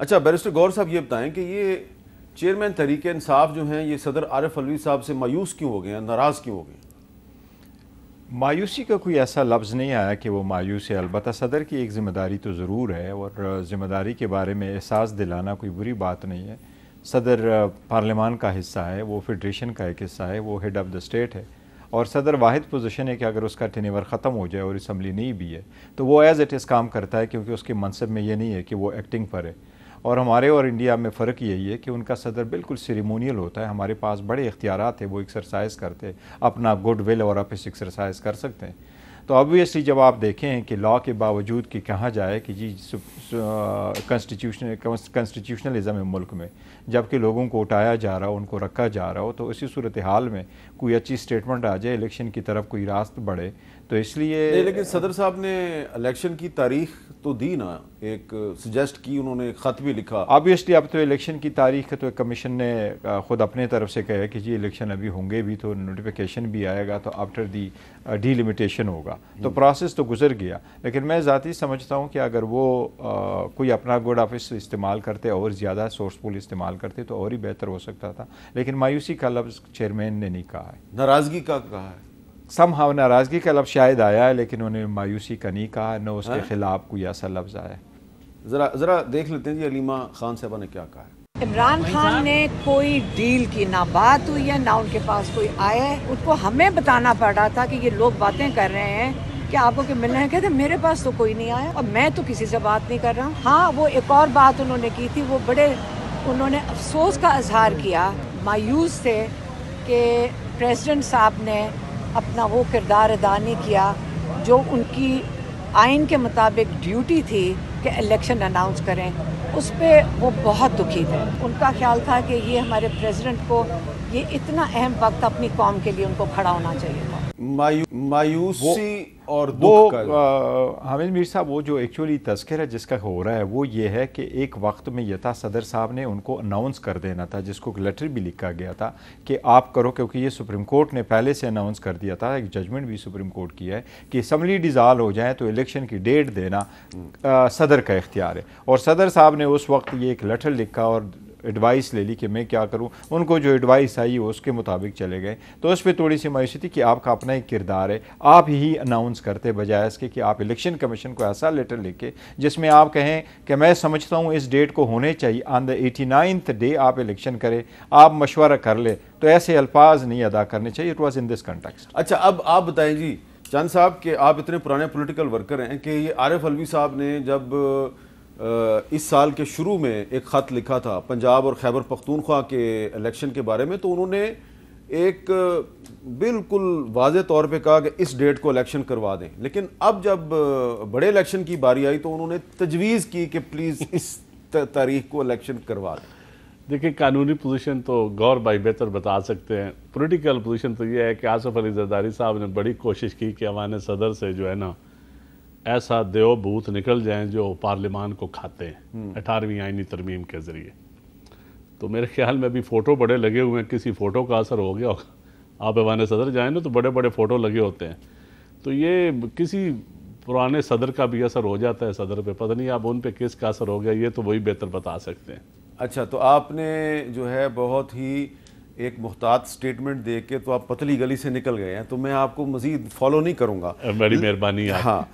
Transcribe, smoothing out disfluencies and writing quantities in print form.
اچھا بیرسٹر گور صاحب یہ بتائیں کہ یہ چیئرمین تحریک انصاف جو ہیں یہ صدر عارف علوی صاحب سے مایوس کیوں ہو گئے ہیں، ناراض کیوں ہو گئے ہیں؟ مایوسی کا کوئی ایسا لفظ نہیں آیا کہ وہ مایوس ہے، البتہ صدر کی ایک ذمہ داری تو ضرور ہے، اور ذمہ داری کے بارے میں احساس دلانا کوئی بری بات نہیں ہے۔ صدر پارلیمان کا حصہ ہے، وہ فیڈریشن کا ایک حصہ ہے، وہ ہیڈ آف دا اسٹیٹ ہے، اور صدر واحد پوزیشن ہے کہ اگر اس کا ٹینیور ختم ہو جائے اور اسمبلی نہیں بھی ہے تو وہ ایز اٹ از کام کرتا ہے، کیونکہ اس کے منصب میں یہ نہیں ہے کہ وہ ایکٹنگ پر ہے۔ اور ہمارے اور انڈیا میں فرق یہی ہے کہ ان کا صدر بالکل سیریمونیل ہوتا ہے، ہمارے پاس بڑے اختیارات ہیں، وہ ایکسرسائز کرتے اپنا گڈ ول اور آفس ایکسرسائز کر سکتے ہیں۔ تو آبویسلی جب آپ دیکھیں کہ لاء کے باوجود کہ کہا جائے کہ جی کنسٹیٹیوشنلزم ہے ملک میں، جبکہ لوگوں کو اٹھایا جا رہا ہو، ان کو رکھا جا رہا ہو، تو اسی صورتحال میں کوئی اچھی سٹیٹمنٹ آ جائے، الیکشن کی طرف کوئی راست بڑھے، تو اس لیے نہیں، لیکن صدر صاحب نے الیکشن کی تاریخ تو دی نا، ایک سجیسٹ کی، انہوں نے خط بھی لکھا۔ آبویسلی اب تو الیکشن کی تاریخ تو کمیشن نے خود اپنے طرف سے کہا کہ جی الیکشن ابھی ہوں گے بھی، تو نوٹیفیکیشن بھی آئے گا، تو آفٹر دی ڈی لمیٹیشن ہوگا، تو پروسیس تو گزر گیا۔ لیکن میں ذاتی سمجھتا ہوں کہ اگر وہ کوئی اپنا گڈ آفس استعمال کرتے اور زیادہ سورسفل استعمال کرتے تو اور ہی بہتر ہو سکتا تھا، لیکن مایوسی کا لفظ چیئرمین نے نہیں کہا ہے، ناراضگی کا کہا ہے۔ سم ہاؤ ناراضگی کا لفظ شاید آیا ہے، لیکن انہوں نے مایوسی کا نہیں کہا، نہ اس کے خلاف کوئی ایسا لفظ آیا ہے۔ ذرا دیکھ لیتے ہیں جی علیمہ خان صاحبہ نے کیا کہا ہے۔ عمران خان نے کوئی ڈیل کی نہ بات ہوئی ہے، نہ ان کے پاس کوئی آیا ہے، ان کو ہمیں بتانا پڑ رہا تھا کہ یہ لوگ باتیں کر رہے ہیں کہ آپ کو کہ ملنا ہے، کہتے میرے پاس تو کوئی نہیں آیا اور میں تو کسی سے بات نہیں کر رہا۔ ہاں، وہ ایک اور بات انہوں نے کی تھی، وہ انہوں نے افسوس کا اظہار کیا، مایوس تھے کہ پریزیڈنٹ صاحب نے اپنا وہ کردار ادا نہیں کیا جو ان کی آئین کے مطابق ڈیوٹی تھی کہ الیکشن اناؤنس کریں۔ اس پہ وہ بہت دکھی تھے، ان کا خیال تھا کہ یہ ہمارے پریزیڈنٹ کو یہ اتنا اہم وقت اپنی قوم کے لیے ان کو کھڑا ہونا چاہیے تھا۔ مایوسی اور وہ دکھ کا حامد میر صاحب، وہ جو ایکچولی تذکرہ جس کا ہو رہا ہے وہ یہ ہے کہ ایک وقت میں یہ تھا صدر صاحب نے ان کو اناؤنس کر دینا تھا، جس کو لیٹر بھی لکھا گیا تھا کہ آپ کرو، کیونکہ یہ سپریم کورٹ نے پہلے سے اناؤنس کر دیا تھا، ایک ججمنٹ بھی سپریم کورٹ کی ہے کہ اسمبلی ڈیزالو ہو جائے تو الیکشن کی ڈیٹ دینا صدر کا اختیار ہے، اور صدر صاحب نے اس وقت یہ ایک لیٹر لکھا اور ایڈوائس لے لی کہ میں کیا کروں، ان کو جو ایڈوائس آئی اس کے مطابق چلے گئے، تو اس پہ تھوڑی سی مایوسی تھی کہ آپ کا اپنا ایک کردار ہے، آپ ہی اناؤنس کرتے بجائے اس کے کہ آپ الیکشن کمیشن کو ایسا لیٹر لکھے جس میں آپ کہیں کہ میں سمجھتا ہوں اس ڈیٹ کو ہونے چاہیے، آن دا 89th ڈے آپ الیکشن کریں، آپ مشورہ کر لیں، تو ایسے الفاظ نہیں ادا کرنے چاہیے۔ It was in this context. اچھا، اب آپ بتائیں جی چند صاحب کہ آپ اتنے پرانے پولیٹیکل ورکر ہیں کہ یہ عارف علوی صاحب نے جب اس سال کے شروع میں ایک خط لکھا تھا پنجاب اور خیبر پختونخوا کے الیکشن کے بارے میں، تو انہوں نے ایک بالکل واضح طور پہ کہا کہ اس ڈیٹ کو الیکشن کروا دیں، لیکن اب جب بڑے الیکشن کی باری آئی تو انہوں نے تجویز کی کہ پلیز اس تاریخ کو الیکشن کروا دیں۔ دیکھیں، قانونی پوزیشن تو گور بھائی بہتر بتا سکتے ہیں، پولیٹیکل پوزیشن تو یہ ہے کہ آصف علی زرداری صاحب نے بڑی کوشش کی کہ ایوان صدر سے جو ہے نا ایسا دیو بھوت نکل جائیں جو پارلیمان کو کھاتے ہیں 18ویں آئینی ترمیم کے ذریعے۔ تو میرے خیال میں ابھی فوٹو بڑے لگے ہوئے ہیں، کسی فوٹو کا اثر ہو گیا ہوگا، آپ ایوان صدر جائیں نا تو بڑے بڑے فوٹو لگے ہوتے ہیں، تو یہ کسی پرانے صدر کا بھی اثر ہو جاتا ہے صدر پہ، پتہ نہیں آپ ان پہ کس کا اثر ہو گیا، یہ تو وہی بہتر بتا سکتے ہیں۔ اچھا، تو آپ نے جو ہے بہت ہی ایک محتاط سٹیٹمنٹ دے کے تو آپ پتلی گلی سے نکل گئے ہیں، تو میں آپ کو مزید فالو نہیں کروں گا۔ بڑی مہربانی آپ کی۔ ہاں